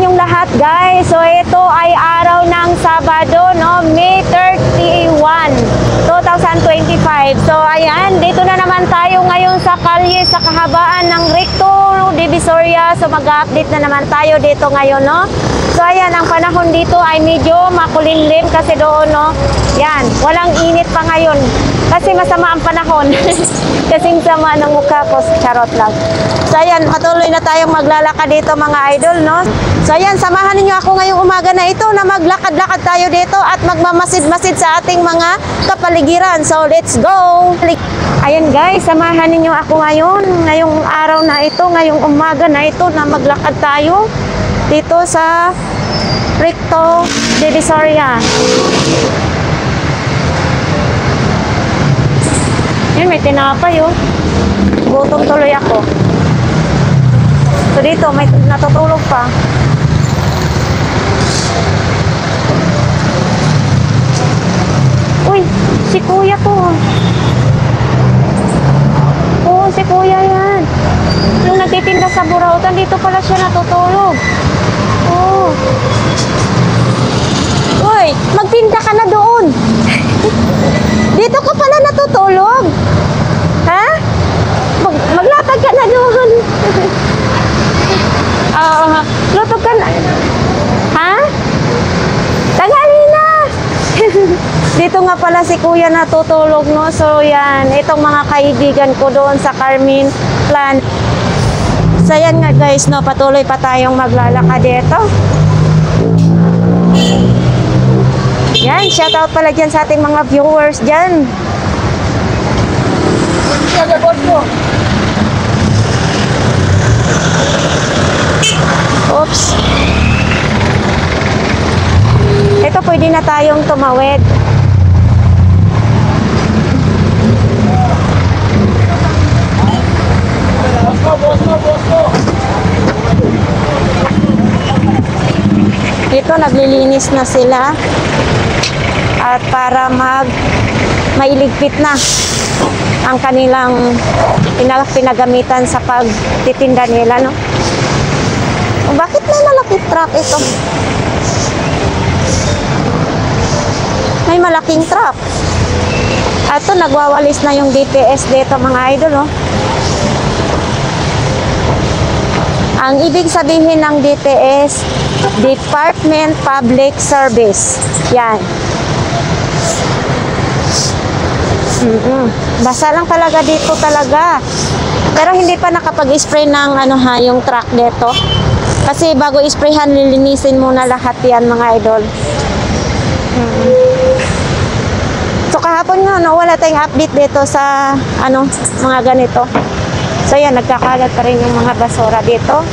inyong lahat, guys. So ito ay araw ng Sabado, no? May 31, 2025. So ayan, dito na naman tayo ngayon sa kalye sa kahabaan ng Recto Divisoria. So mag-update na naman tayo dito ngayon, no? So ayan, ang panahon dito ay medyo makulimlim kasi doon, no? Yan, walang init pa ngayon kasi masama ang panahon. Kasing sama ng mukha ko, charot lang. So ayan, patuloy na tayong maglalakad dito mga idol, no? So ayan, samahan niyo ako ngayong umaga na ito na maglakad-lakad tayo dito at magmamasid-masid sa ating mga kapaligiran. So let's go! Ayan guys, samahan niyo ako ngayong araw na ito, ngayong umaga na ito na maglakad tayo dito sa Recto Divisoria. Yan, may tinapay, oh. Gutom tuloy ako. So dito, may natutulog pa. Uy, si kuya to. Oo, si kuya yan. Nung nagtitinda sa Burautan, dito pala siya natutulog. Oo. Uy, magtinda ka na doon. Dito ka pala natutulog. Ha? Maglatag ka na doon. Lutog ka na. Ha? Tanghali na. Dito nga pala si kuya natutulog, no? So yan, itong mga kaibigan ko doon sa Carmen Plan. So yan nga guys, no? Patuloy pa tayong maglalakad dito. Yan, shoutout pala dyan sa ating mga viewers dyan. Oops. Ito, pwede na tayong tumawid. Dito, naglilinis na sila. At para mailigpit na ang kanilang pinagamitan sa pagtitinda nila, no? O, bakit may malaking truck ito? May malaking truck. At ito, nagwawalis na yung DPS dito mga idol, no? Ang ibig sabihin ng DPS, Department Public Service. Yan. Basa lang talaga dito talaga. Pero hindi pa nakapag-spray ng yung truck dito. Kasi bago isprayhan, lilinisin muna lahat yan mga idol. So kahapon nga, no, wala tayong update dito sa mga ganito. So yan, nagkakalat pa rin yung mga basura dito.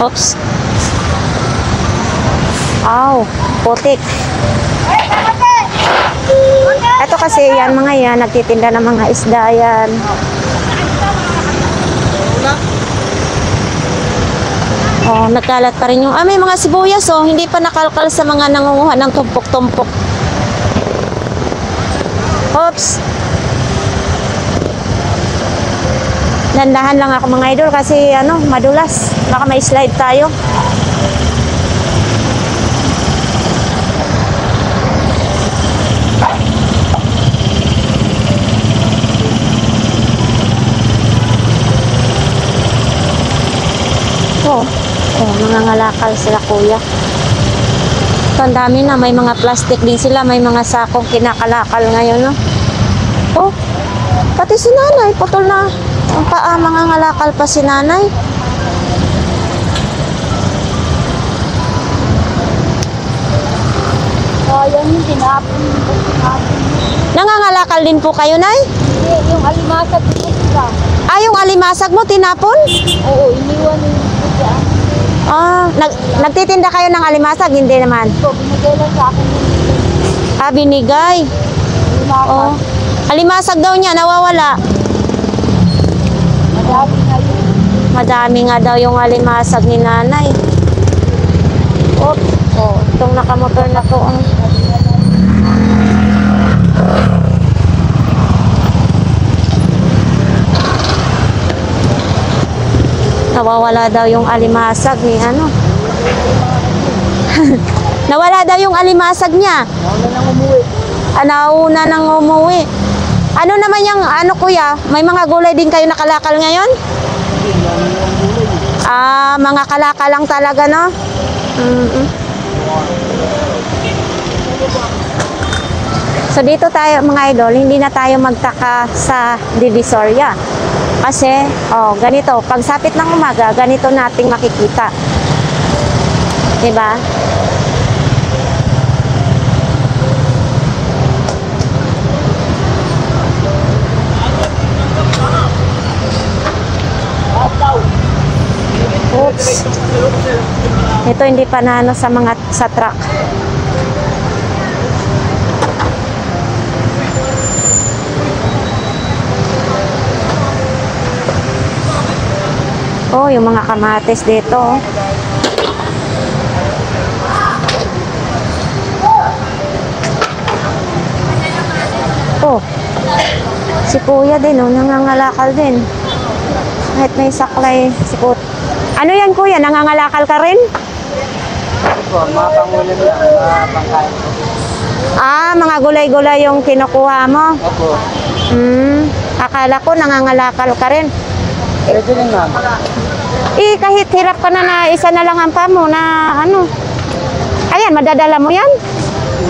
Oops. Aw, putik. Ito kasi yan mga yan, nagtitinda ng mga isda yan. Oh, nagkalat pa rin yung, may mga sibuyas, oh, hindi pa nakalkal sa mga nangunguha ng tumpok-tumpok. Oops. Dandahan lang ako mga idol kasi madulas. Baka may slide tayo. Nangangalakal sila kuya. Ito, ang dami na. May mga plastic din sila. May mga sakong kinakalakal ngayon, no? Oh, pati si nanay. Putol na ang paa. Mangangalakal pa si nanay. Yan yung tinapon. Nangangalakal din po kayo, nay? Hindi, yung alimasag ko sila. Yung alimasag mo, tinapon? Oo, iniwan yung sila. Nagtitinda kayo ng alimasag? Hindi naman. Ito, binigay lang sa akin yung binigay. Alimasag daw niya, nawawala. Madami na yun. Madami nga daw yung alimasag ni nanay. Oh, itong nakamotor na to. Nawawala daw yung alimasag ni ano. Nawala daw yung alimasag niya. Nauna nang umuwi. Ano naman yung ano kuya? May mga gulay din kayo nakalakal ngayon? Mga kalakal lang talaga, no? So dito tayo mga idol, hindi na tayo magtaka sa Divisoria. Kasi, ganito, pagsapit ng umaga, ganito nating makikita. Diba? Oops. Ito hindi pa na ano sa truck. Oh, yung mga kamatis dito. Oh. Si kuya din, nangangalakal din. Kahit may saklay, si kuya. Ano yan kuya? Nangangalakal ka rin? Opo, mga pangulam lang, mga pangkain. Mga gulay-gulay yung kinukuha mo? Opo. Akala ko nangangalakal ka rin. Pwede rin ma'am. Kahit hirap ka na isa na lang ang pamo na ano. Ayan, madadala mo yan?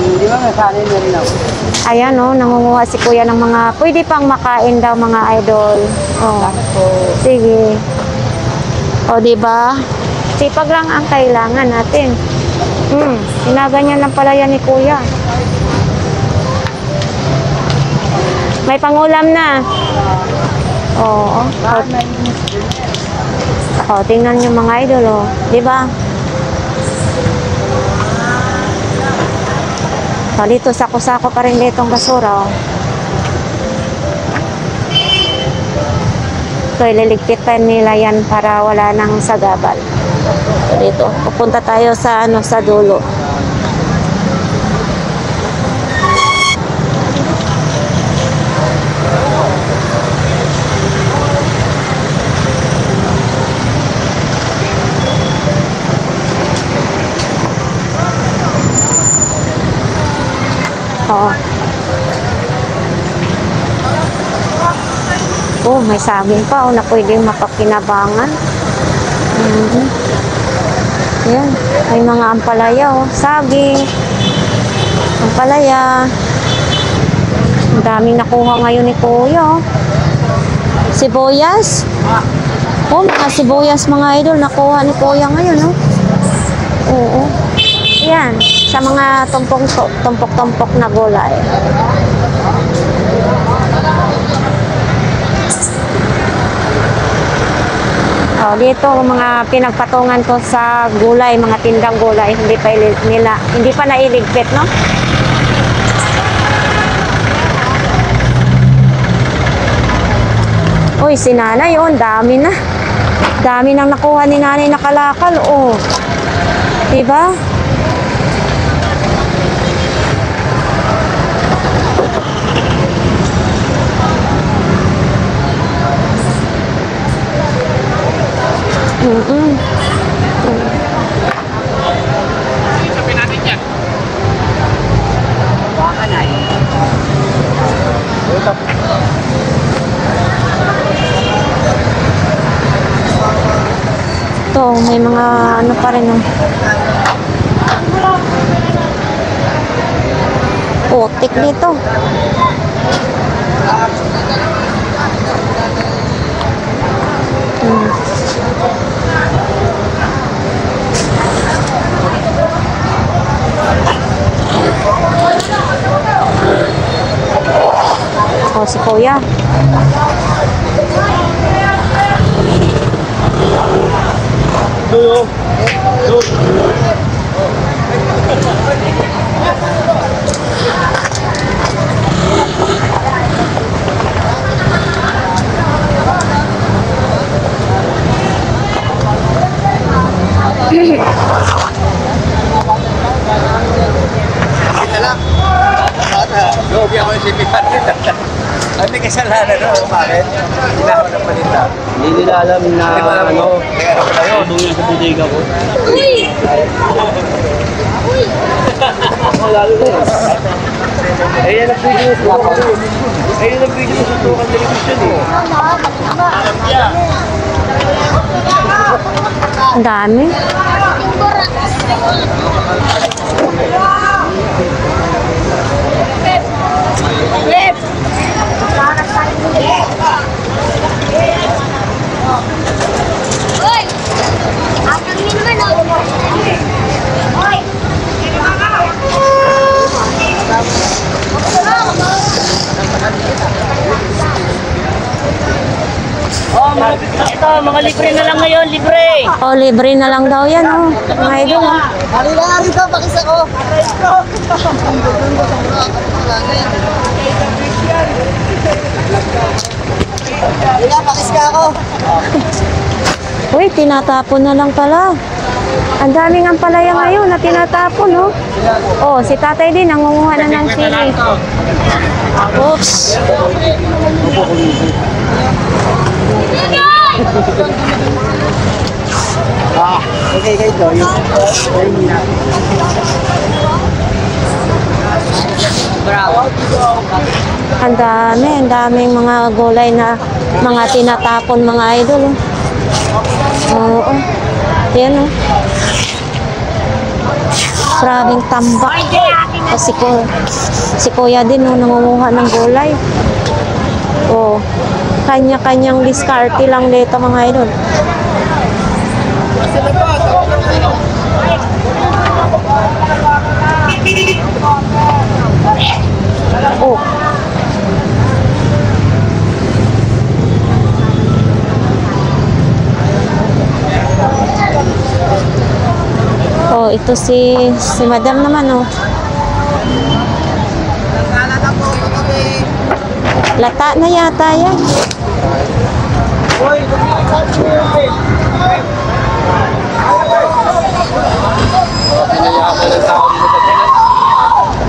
Hindi ma'am, nasanay na rin ako. Ayan, nangunguha si kuya ng mga, pwede pang makain daw mga idol. Salamat po. Sige. Diba? Sipag lang ang kailangan natin. Ginaganyan lang pala yan ni kuya. May pangulam na. Oo. Tingnan nyo mga idol, diba? Dito sako-sako pa rin ditong basura, So, ililigpit pa nila yan para wala nang sagabal. Dito, pupunta tayo sa sa dulo. May saging pa na pwedeng mapakinabangan. Yan, may mga ampalaya, saging, ampalaya. Ang daming nakuha ngayon ni kuya. Sibuyas. Mga sibuyas mga idol nakuha ni kuya ngayon, Oo. Yan, sa mga tumpok-tumpok na gulay. Dito mga pinagpatungan ko sa gulay, mga tindang gulay, hindi pa nailigpit, no? Uy, si nanay, dami na. Dami nang nakuha ni nanay na kalakal, Diba? Sabi natin yan. Baka na Ito, may mga ano pa rin. Putik dito. Si kuya. isa lang bakit? Hindi na ako napalita. Hindi nila alam na ano, ano yung sa bodega ko. Uy! Uy! Lalo na eh. Ayun ang video sa tukan. Ayun ang video sa tukan television eh. Ang dami. Rep! Uy! Atang mo naman oh! Uy! Oh, ito, mga libre na lang ngayon, libre. Oh, libre na lang daw yan, oh. Mga idol, oh. Halila nga rito, pakisa ko! Halila, pakisa ako! Uy, tinatapon na lang pala. Ang daming ang palaya ngayon na tinatapon, oh. Oh, si tatay din, nangunguha na ng sili. Oops. Okay, guys, so yung Ang daming mga gulay na mga tinatapon, mga idol, oh. Oo. Yan, oh. Grabing tambak. O, si kuya din, oh, nangunguha ng gulay. Oh, kanya-kanyang diskarte lang dito, mga idol. Oh. Oh, ito si Madam naman, oh. Lata na yata yan.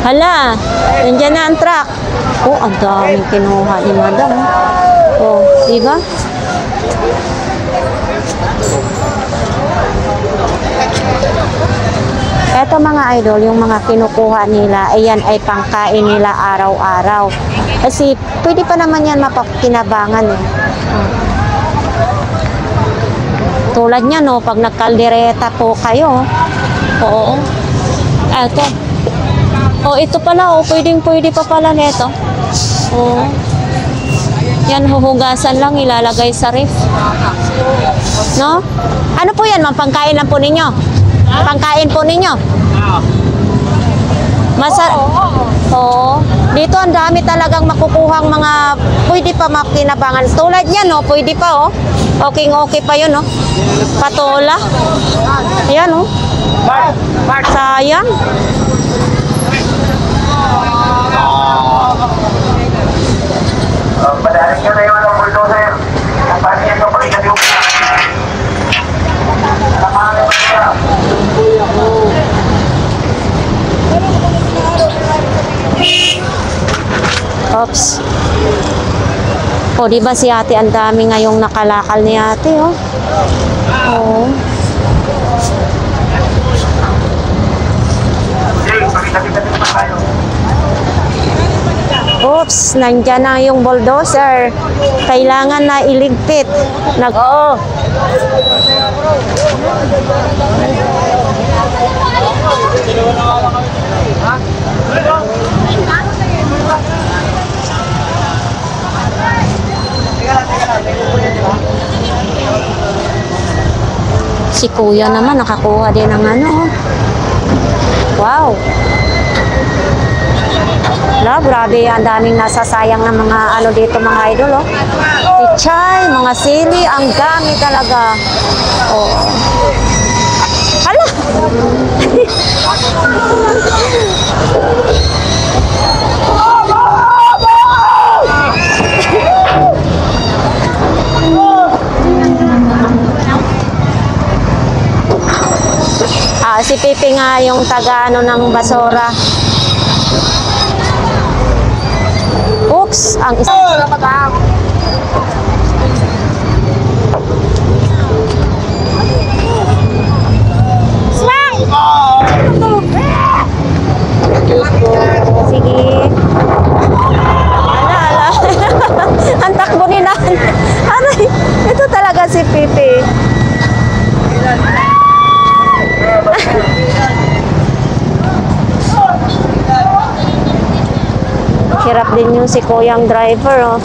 Hala, nandiyan na ang truck. Oh, ang daming kinuha ni Madam. Oh, di ba? Eto mga idol, yung mga kinukuha nila, ayan ay pangkain nila araw-araw. Kasi pwede pa naman yan mapakinabangan eh. Tulad niya, no, pag nagkaldereta po kayo, oo. Eto. Oh, ito pala, oh, pwedeng-pwede pa pala nito. Oh. Yan, huhugasan lang, ilalagay sa ref. No? Ano po yan, ma'am? Pangkain lang po ninyo? Pangkain po ninyo? Oo. Dito ang dami talagang makukuhang mga pwede pa makinabangan. Tulad yan, no? Pwede pa, oh. Okay pa yun, no? Patola. Ayan, oh. Sayang. Padaling nyo na yung anong bulldozer. Paano nyo ito pag yung samahan mo siya. Oops. O, di ba si ate, ang dami ngayong nakalakal ni ate, oh. Oo. Jay, pakita-kita pa tayo. Oops, nandyan na yung bulldozer. Kailangan na iligpit. Oo. Si kuya naman nakakuha din ng ano. Wow. La, grabe, ang daming nasasayang ng mga ano dito, mga idol, oh. Pichay, mga sili, ang dami talaga. Oh. Hala! Si Pipi nga yung taga ano ng basura. Oops! box ang isa. Sige. Ala. Ang takbo ni Nan. Aray, ito talaga si Pipi. Hirap din yung si Kuyang driver, oh.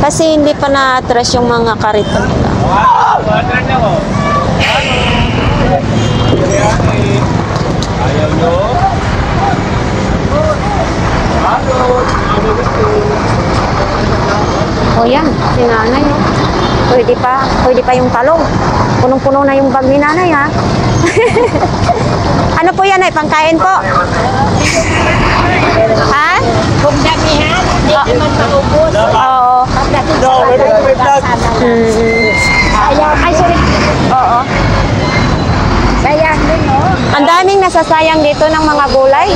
Kasi hindi pa na-atras yung mga kariton nila. Ayaw nyo? O yan, si nanay, oh. Pwede pa yung talong. Punong-puno na yung bag ni nanay, ha? Ano po yan, ay pangkain po? Ha? Kung damihan, hindi naman maubos. Oo. Ay, sorry. Oo. Sayang din, no? Ang daming nasasayang dito ng mga gulay.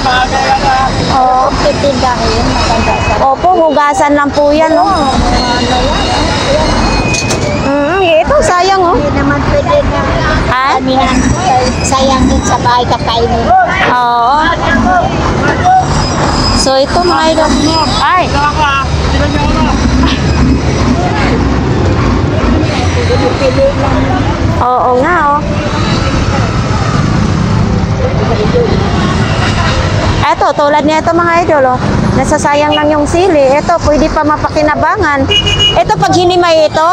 Oo. Titindahin, maganda sa Opo, hugasan lang po yan, no? Ito, sayang, oh. Hindi naman pwede na Ha? damihan. Sayang din sa bahay kakainin. Oo. So, ito mga idol. Ay. Oo nga, oh. Eto, tulad nito mga idol, oh. Nasasayang lang yung sili. Ito, pwede pa mapakinabangan. Ito, pag hinimay ito,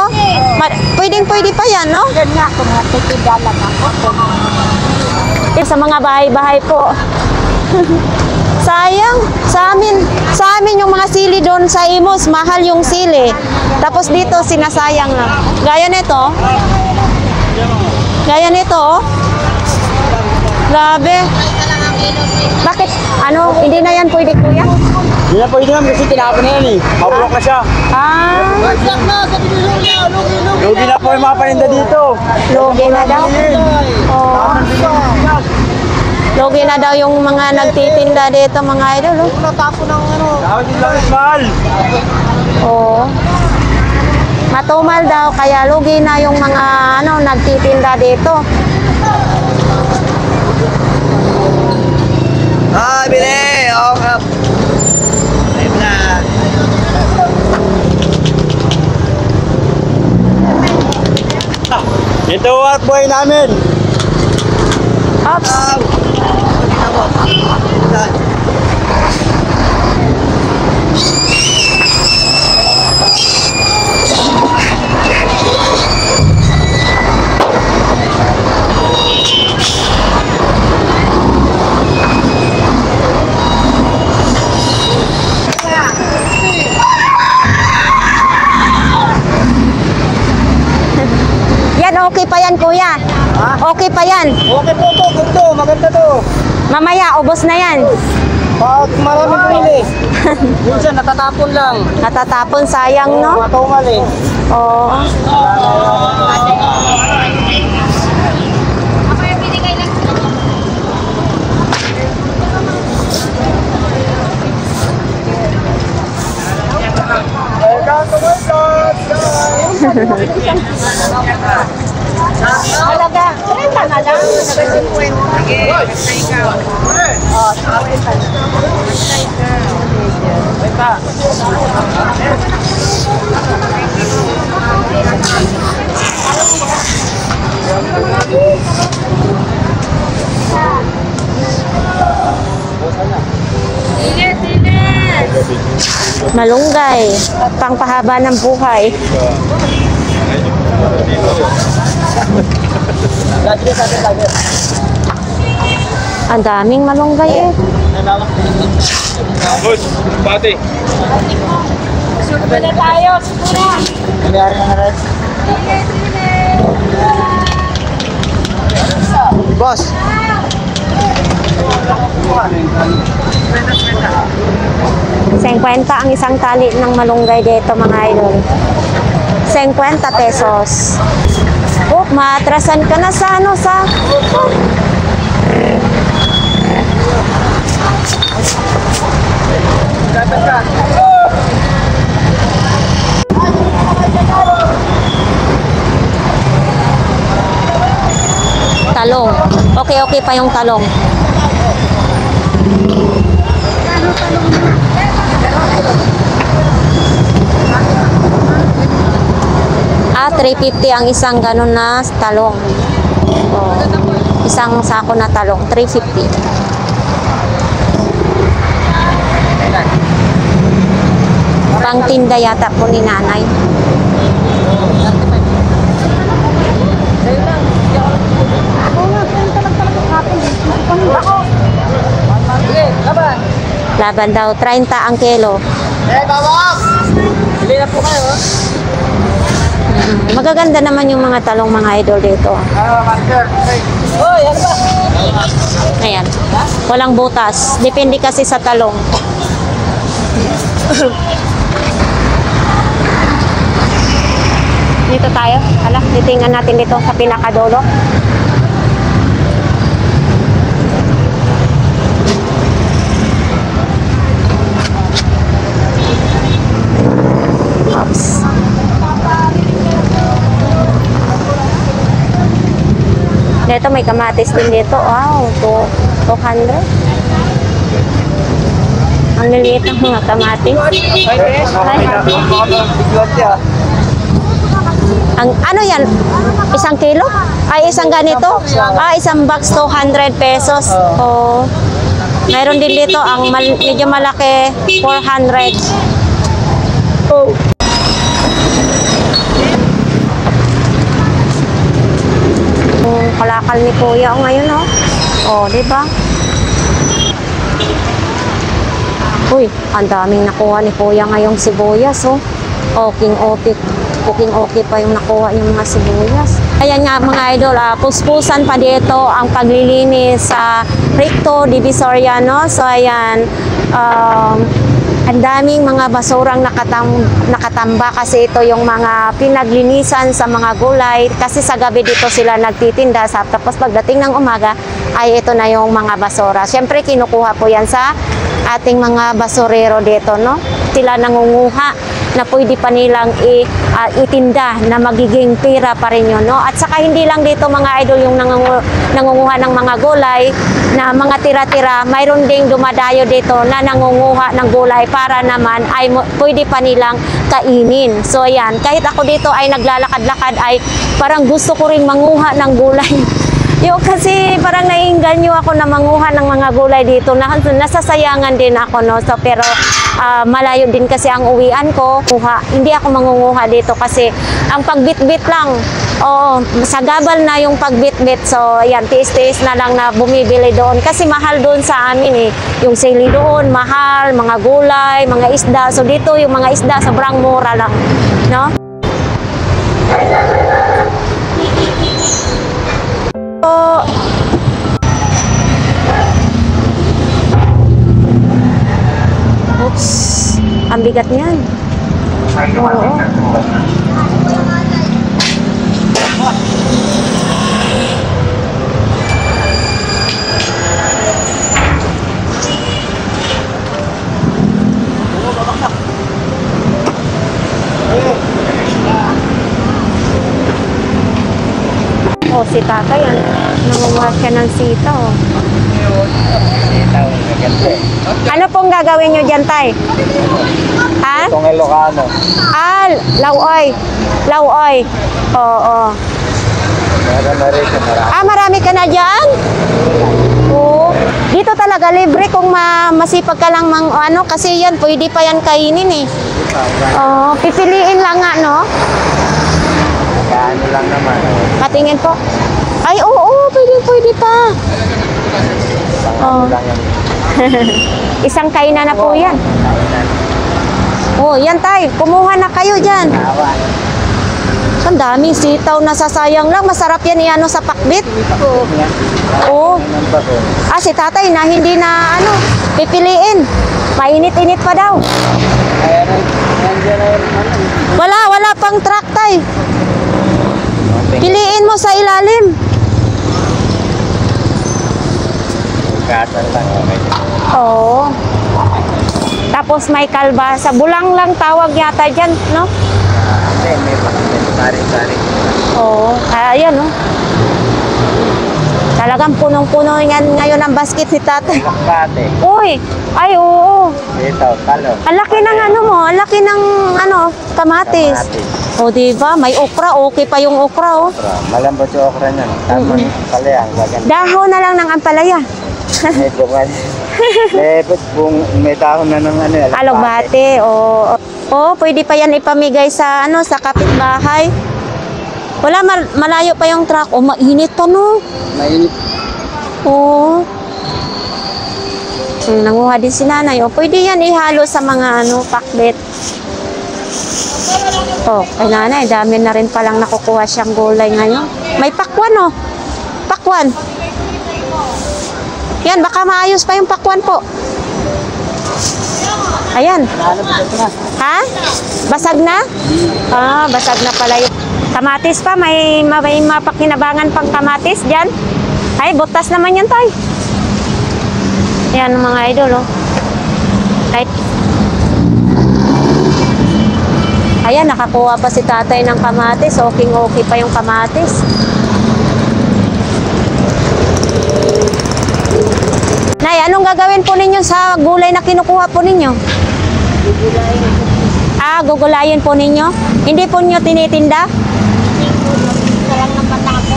pwede pa yan, no? Yan nga, kung natitinda lang ako. Sa mga bahay-bahay po. Sayang. Sa amin yung mga sili doon sa Imus, mahal yung sili. Tapos dito, sinasayang lang. Gaya nito. Oh. Grabe. Bakit? Ano? Hindi na yan pwede, kuya? Hindi na pwede naman kasi tinapon na yan eh. Mabulok na siya. Ah, Lugi na po yung mga paninda dito. lugi na daw. Oh. Lugi na daw yung mga nagtitinda dito, mga idol. Oh. Tawag din lang mahal. Oo. Matumal daw, kaya lugi na yung mga nagtitinda dito. Ah, bili! Oo nga. Ayun na. Ito ang buhay namin. Ops. Yan, okay pa yan, kuya. Okay pa yan. Okay po to, ganda, maganda to. Mamaya, ubos na yan. Pag maraming pili. Minsan natatapon lang. Natatapon, sayang, no? Matungal eh. Oo. Talaga, 30 na lang. Malunggay, pangpahaba ng buhay. Ang daming malunggay eh. Boss, pati. Sunod na tayo, siguro. Nangyari na rin. Boss. 50 ang isang tali ng malunggay dito, mga idol. 50 pesos. Oh, maatrasan ka na sa okay pa yung talong. Ah, 350 ang isang ganun na talong. Oh, isang sako na talong, 350. Pangtinda yata po ni nanay. Laban daw, 30 ang kilo. Bili na po kayo. Magaganda naman yung mga talong mga idol dito. Master. Oh, yan ba? Ayan. Walang butas. Depende kasi sa talong. Dito tayo. Hala, titingnan natin dito sa pinakadulo. Oops. Dito may kamatis din dito. Wow, 200. Ang liliit ng mga kamatis. Ay. Ang ano yan? Isang kilo? Ay, isang ganito? Ah, isang box 200 pesos. Oh. Mayroon din dito ang medyo malaki 400. Oh. Kalakal ni Kuya ngayon, oh. Oh, di ba? Uy, ang daming nakuha ni Kuya ngayong sibuyas, oh. Okay pa yung nakuha yung mga sibuyas. Ayan nga mga idol, puspusan pa dito ang paglilinis sa Recto Divisoria, no? So ayan, ang daming mga basurang nakatamba kasi ito yung mga pinaglinisan sa mga gulay kasi sa gabi dito sila nagtitinda tapos pagdating ng umaga ay ito na yung mga basura. Siyempre kinukuha po yan sa ating mga basurero dito, no? Sila nangunguha na pwede pa nilang itinda na magiging pera pa rin yun, no? At saka hindi lang dito mga idol yung nangunguha ng mga gulay na mga tira-tira, mayroon ding dumadayo dito na nangunguha ng gulay para naman ay pwede pa nilang kainin. So ayan, kahit ako dito ay naglalakad-lakad ay parang gusto ko rin manguha ng gulay. Yo, kasi parang naiinganyo ako na manguha ng mga gulay dito. Nasasayangan din ako, no? So, pero malayo din kasi ang uwian ko. Hindi ako mangunguha dito kasi ang pagbitbit lang. Oo, sagabal na yung pagbitbit. So, ayan, tiis-tiis na lang na bumibili doon. Kasi mahal doon sa amin, eh. Yung sili doon, mahal, mga gulay, mga isda. So, dito yung mga isda, sobrang mura lang, no? Oops, ang bigat niyan. Oo. Oh, si tatay, nangunguha siya ng sitaw. Ano pong gagawin nyo dyan, tay? Ha? Itong Ilocano. Ah, lauoy. Lauoy. Oo. Meron na rin siya, marami. Ah, marami ka na dyan? Oo. Dito talaga libre kung masipag ka lang kasi yan, pwede pa yan kainin, eh. Oo, pipiliin lang nga, no? Ano lang naman. Patingin po. Ay, oo, pwede pa. Oh. Lang yan. Isang kainan na po yan. Oh, yan tay, kumuha na kayo dyan. Ang daming sitaw na sasayang lang. Masarap yan iano sa pakbit. Oo. Ah, si tatay na hindi na pipiliin. Mainit-init pa daw. Wala pang truck tay. Piliin mo sa ilalim. Katan lang. Oo. Tapos may kalbasa. Bulang lang tawag yata dyan, no? May sari-sari. Oo. Ayan, no? Talagang punong-puno yan ngayon ang basket ni tatay. Makbate. Uy, ay oo. Ito, talong. Ang laki ng ano mo, ang laki ng kamatis. O diba, may okra, okay pa yung okra oh. Malambot yung okra niyan. Tapos palayang, gaganda. Dahon na lang ng ampalaya. May bungan. Lebot kung may dahon na ng ano. Alugbate, o. Oh, pwede pa yan ipamigay sa sa kapitbahay. Wala, malayo pa yung truck. O, mainit pa no. Mainit. Oo. Nanguha din si nanay. O, pwede yan ihalo sa mga pakbet. O, kay nanay, dami na rin palang nakukuha siyang gulay ngayon. May pakwan o. Pakwan. Yan, baka maayos pa yung pakwan po. Ayan. Ha? Basag na? Ah, basag na pala yung kamatis pa. May mapakinabangan pang kamatis dyan. Ay, butas naman yan tay. Yan mga idol, oh. Right. Ayan, nakakuha pa si tatay ng kamatis. Okay pa yung kamatis. Nay, anong gagawin po ninyo sa gulay na kinukuha po ninyo? Gugulayin ko. Ah, gugulayin po ninyo? Hindi po ninyo tinitinda? Hindi ko. Magkita lang naman ako.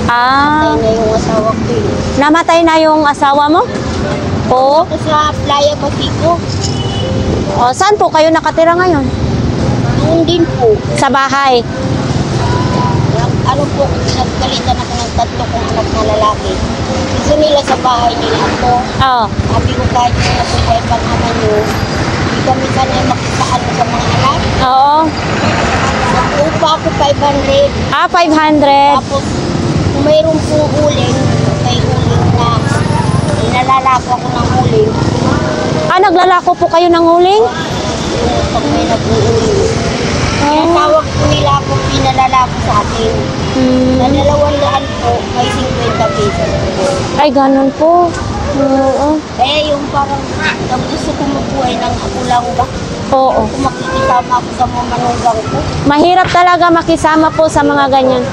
Ah, Tayo na yung asawa ko eh. namatay na yung asawa mo? Po? Ako sa playa Pasico. O, saan po kayo nakatira ngayon? Noon din po. Sa bahay? Ano po, nagkalitan ako ng 3 kong anak na lalaki. Gusto nila sa bahay nila ako. Oo. Sabi ko kahit yung nabuhay pang ama nyo, hindi kami sanay makisaan sa mga anak. Oo. Upa ako 500. Ah, 500. Tapos, kung mayroon pong uling, may uling na inalalako ako ng uling. Ah, naglalako po kayo ng uling? Yung pag may nag-uuling. Kaya tawag po nila ako, pinalalako sa akin. Sa 200 po, may 50 pesos po. Ay, ganun po. Oo. Kaya yung parang gusto ko mabuhay ng ako lang ba? Oo. Kung makikisama ako sa mga manugang ko. Mahirap talaga makisama po sa mga ganyan.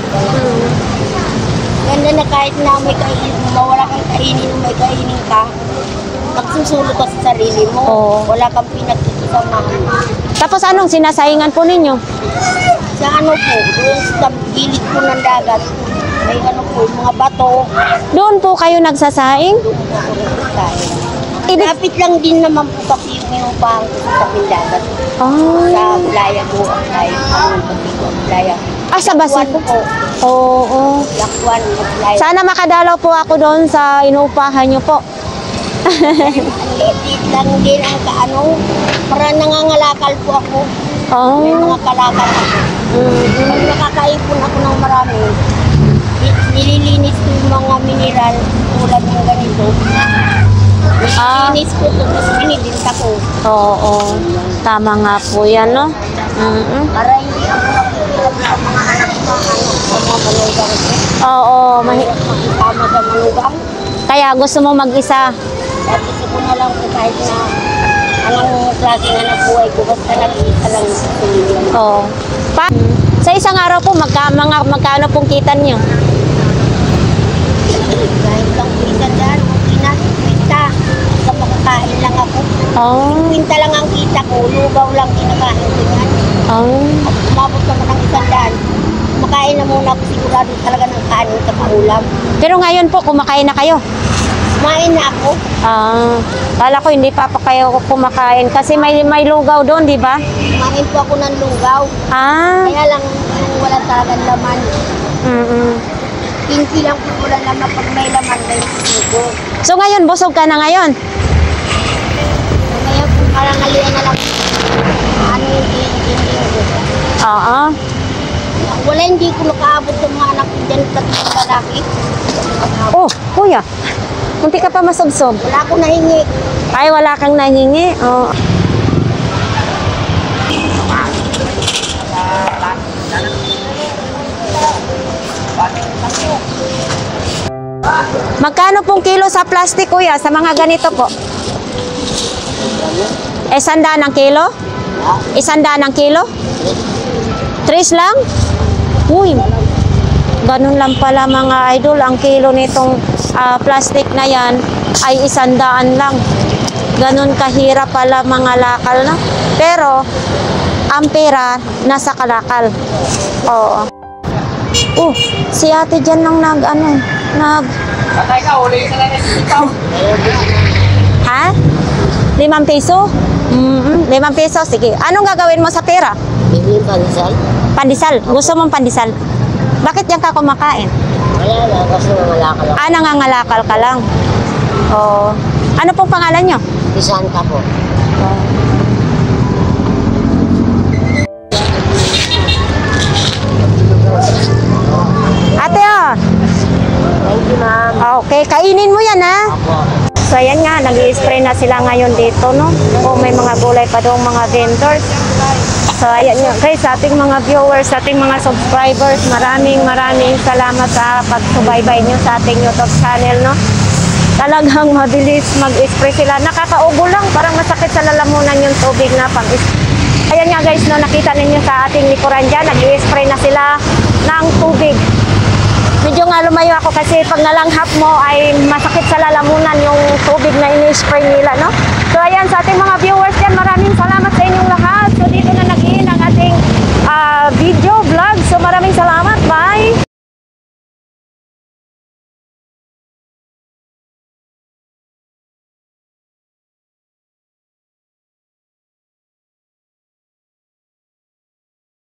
Ganda na kahit na may kainin, mawala kang kainin, may kainin ka, nagsusulot ka sa sarili mo. Oo. Wala kang pinagkikisamahan. Tapos anong sinasaingan po ninyo? Sa ano po, doon sa gilid po ng dagat, may ano po, mga bato, Doon po kayo nagsasaing? doon po ako nagkakain. Ibig- Lapit lang din naman po kasi yung inupahan ko sa tabing dagat. Ah, Sa playa po, ang playa, ang Pasico, ang playa. sa basin Lakwan po? Oo. Lakwan, ang playa. Sana makadalaw po ako doon sa inuupahan nyo po. Ang liit lang din ang kaano, para nangangalakal po ako. Oh. May mga kalakal ako. Pag nakakaipon ako ng marami, nililinis ko yung mga mineral tulad ng ganito. Nililinis ko ito, tapos binibinta ko. Oo. Tama nga po yan, no? Para hindi ako makikita sa mga anak ko, sa mga manugang ko. Oo. Mahirap makisama sa manugang. Kaya gusto mo mag-isa? At gusto ko na lang po kahit na anong klase na nabuhay ko, basta nag-iisa lang sa pamilya. Oo. Sa isang araw po, magkano pong kita nyo? Kahit lang po isa dyan, okay na, kwenta. Basta makakain lang ako. Oh. Kwenta lang ang kita ko, lugaw lang kinakain ko yan. Oh. At umabot naman ng 100, makain na muna ako sigurado talaga ng kanin sa paulam. Pero ngayon po, kumakain na kayo? Kumain na ako. Ah, kala ko hindi pa kayo kumakain kasi may lugaw doon, di ba? Kumain po ako ng lugaw. Ah. Kaya lang yung wala talagang laman. 15 lang po wala laman. Pag may laman, 25. So ngayon, busog ka na ngayon? Ngayon po parang aliyan na lang. Ano yung hindi ko. Oo. Wala, hindi ko nakaabot sa mga anak ko dyan, 3 lalaki. Oh, kuya. Munti ka pa masubsob. Wala ko nahingi. Ay, wala kang nahingi. Oh. Magkano pong kilo sa plastic, kuya? Sa mga ganito po? 100 ang kilo? 100 ang kilo? 3 lang? Uy, ganun lang pala mga idol. Ang kilo nitong plastic na yan ay 100 lang. Ganun kahirap pala mga lakal, no? Pero, ang pera nasa kalakal. Oo. Si ate dyan lang Patay ka, uli ka lang ito. Ha? 5 piso? 5 piso, sige. Anong gagawin mo sa pera? Bibili pandesal? Pandesal. Gusto mong pandesal? Bakit yan ka kumakain? Wala na, kasi nangalakal ako. Nangangalakal ka lang. Oo. Ano pong pangalan nyo? Di Santa po. Ate, oh. Thank you, ma'am. Okay, kainin mo yan, ha? Apo. So, ayan nga, nag-i-spray na sila ngayon dito, no? O may mga gulay pa doon, mga vendors. So, ayan nga, guys, sa ating mga viewers, sa ating mga subscribers, maraming salamat sa pagsubaybay nyo sa ating YouTube channel, no? Talagang mabilis mag-spray sila. Nakakaubo lang, parang masakit sa lalamunan yung tubig na pang-spray. Ayan nga, guys, no, nakita ninyo sa ating likuran dyan, nag-i-spray na sila ng tubig. Medyo nga lumayo ako kasi pag nalanghap mo ay masakit sa lalamunan yung tubig na ini-spray nila, no?